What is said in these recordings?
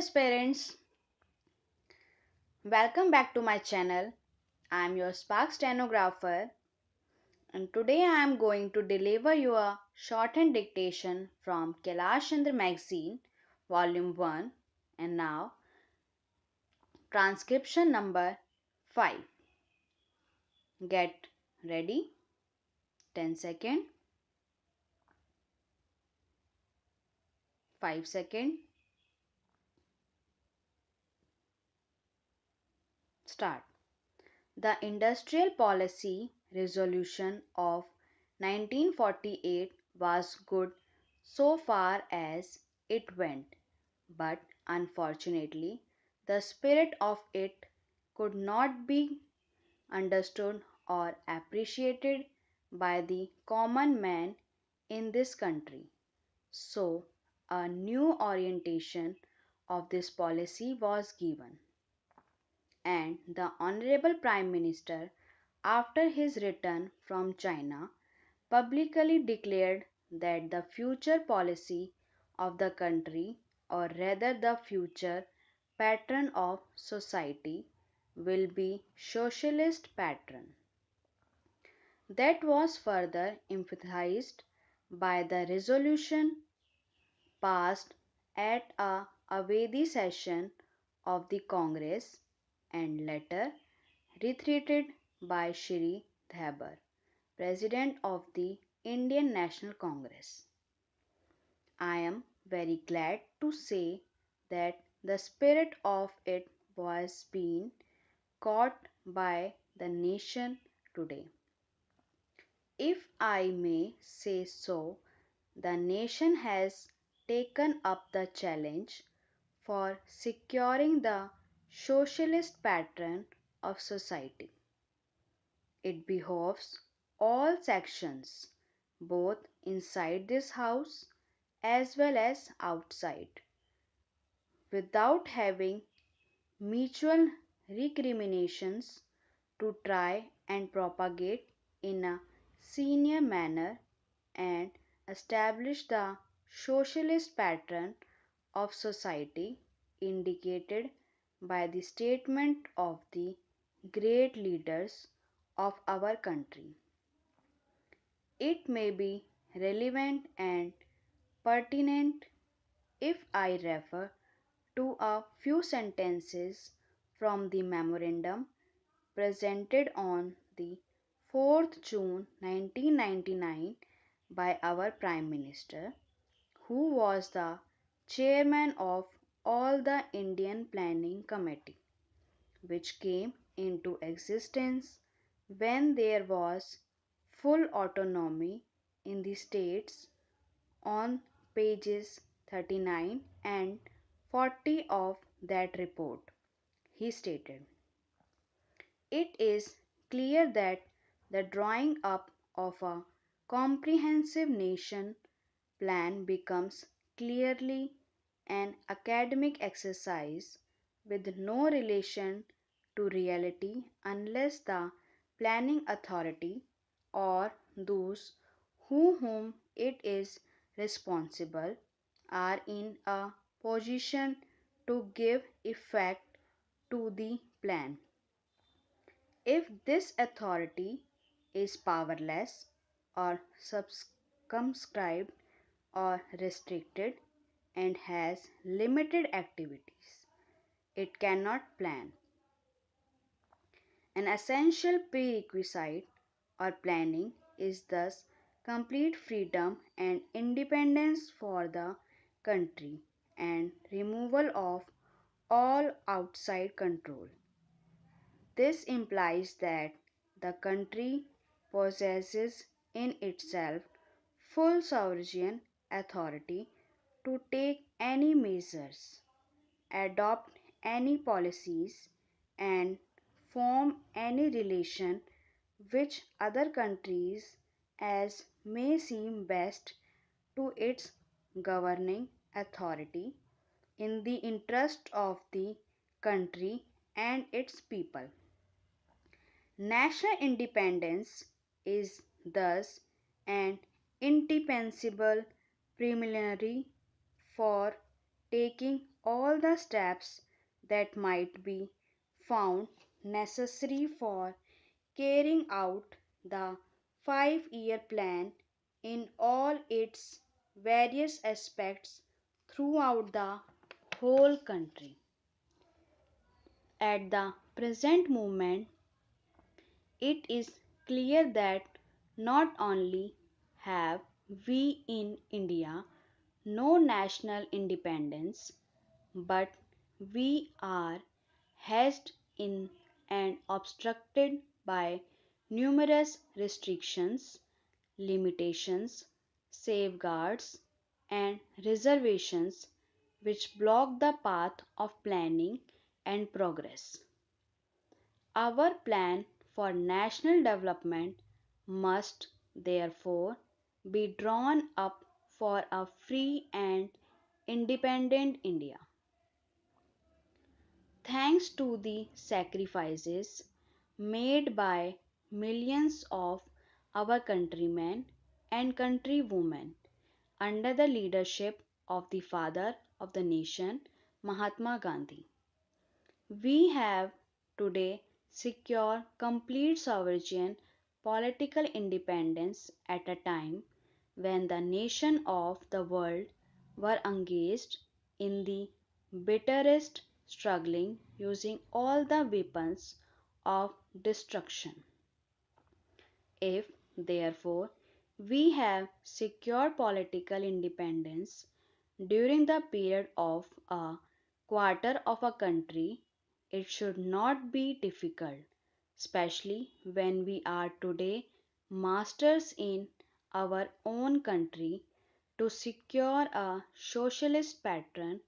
aspirants, welcome back to my channel. I am your SPARX stenographer, and today I am going to deliver you a shorthand dictation from KAILASH CHANDRA magazine, volume 1, and now transcription number 5. Get ready. 10 second, 5 second, start. The Industrial Policy Resolution of 1948 was good so far as it went, but unfortunately, the spirit of it could not be understood or appreciated by the common man in this country. So, a new orientation of this policy was given, and the Honorable Prime Minister, after his return from China, publicly declared that the future policy of the country, or rather the future pattern of society, will be socialist pattern. That was further emphasized by the resolution passed at a Avedi session of the Congress and later reiterated by Shri Thabar, President of the Indian National Congress. I am very glad to say that the spirit of it was being caught by the nation today. If I may say so, the nation has taken up the challenge for securing the socialist pattern of society. It behoves all sections, both inside this house as well as outside, without having mutual recriminations, to try and propagate in a senior manner and establish the socialist pattern of society indicated by the statement of the great leaders of our country. It may be relevant and pertinent if I refer to a few sentences from the memorandum presented on the 4th June 1999 by our Prime Minister, who was the chairman of all the Indian Planning Committee, which came into existence when there was full autonomy in the states. On pages 39 and 40 of that report, he stated, "It is clear that the drawing up of a comprehensive nation plan becomes clearly an academic exercise with no relation to reality unless the planning authority or those whom it is responsible are in a position to give effect to the plan. If this authority is powerless or circumscribed or restricted and has limited activities, it cannot plan. An essential prerequisite or planning is thus complete freedom and independence for the country and removal of all outside control. This implies that the country possesses in itself full sovereign authority to take any measures, adopt any policies, and form any relation which other countries as may seem best to its governing authority in the interest of the country and its people. National independence is thus an indispensable preliminary for taking all the steps that might be found necessary for carrying out the 5-year plan in all its various aspects throughout the whole country. At the present moment, it is clear that not only have we in India no national independence, but we are hedged in and obstructed by numerous restrictions, limitations, safeguards, and reservations which block the path of planning and progress. Our plan for national development must therefore be drawn up for a free and independent India. Thanks to the sacrifices made by millions of our countrymen and countrywomen under the leadership of the father of the nation, Mahatma Gandhi, we have today secured complete sovereign political independence at a time when the nations of the world were engaged in the bitterest struggling using all the weapons of destruction. If, therefore, we have secured political independence during the period of a quarter of a country, it should not be difficult, especially when we are today masters in our own country, to secure a socialist pattern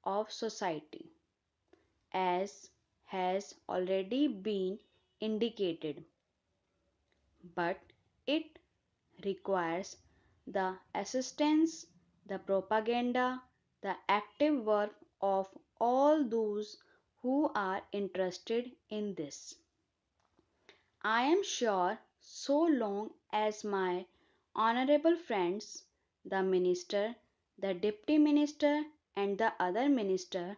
of society, as has already been indicated. But it requires the assistance, the propaganda, the active work of all those who are interested in this. I am sure so long as my honorable friends, the minister, the deputy minister, and the other minister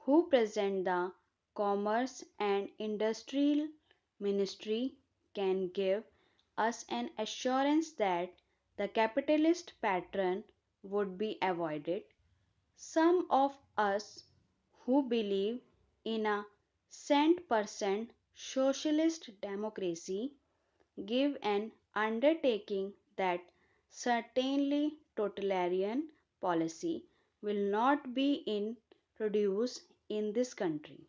who present the commerce and industrial ministry can give us an assurance that the capitalist pattern would be avoided, some of us who believe in a cent% socialist democracy give an undertaking that certainly totalitarian policy will not be introduced in this country,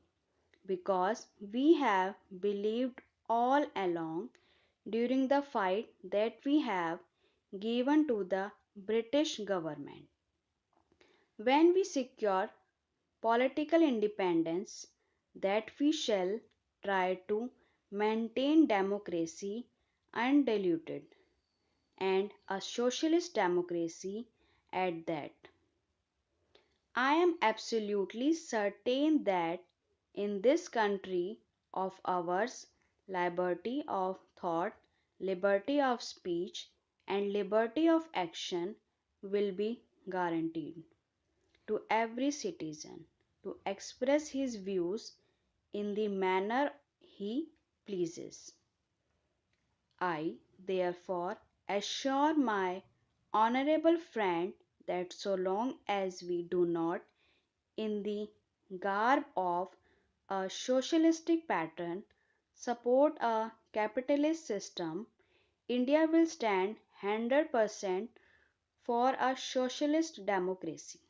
because we have believed all along during the fight that we have given to the British government. When we secure political independence, that we shall try to maintain democracy undiluted, and a socialist democracy at that. I am absolutely certain that in this country of ours, liberty of thought, liberty of speech, and liberty of action will be guaranteed to every citizen to express his views in the manner he pleases. I, therefore, assure my honorable friend that so long as we do not, in the garb of a socialistic pattern, support a capitalist system, India will stand 100% for a socialist democracy.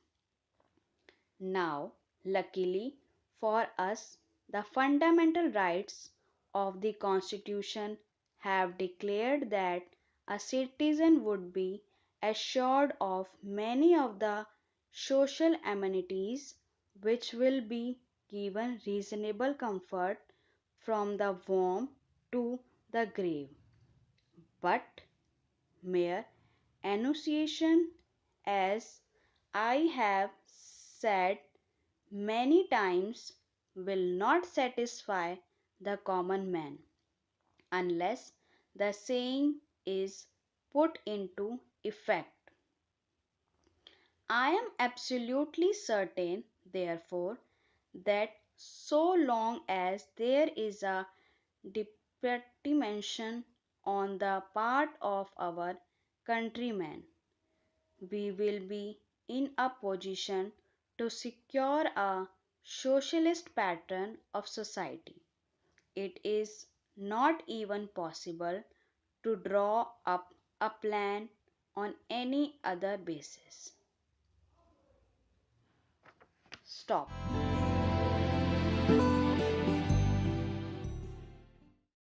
Now, luckily for us, the fundamental rights of the Constitution have declared that a citizen would be assured of many of the social amenities which will be given reasonable comfort from the womb to the grave. But mere enunciation, as I have said many times, will not satisfy the common man unless the saying is put into effect. I am absolutely certain therefore, that so long as there is a determination on the part of our countrymen, we will be in a position to secure a socialist pattern of society. It is not even possible to draw up a plan on any other basis. Stop.